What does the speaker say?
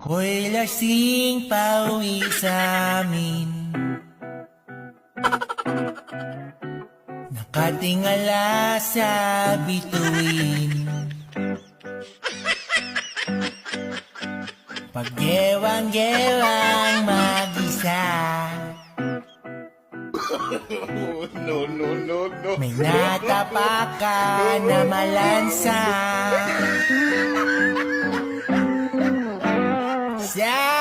Hoy lasing pauwi sa amin, nakatingala sa bituin. Paggewang-gewang mag-isa, No. may natapakan na malansa sa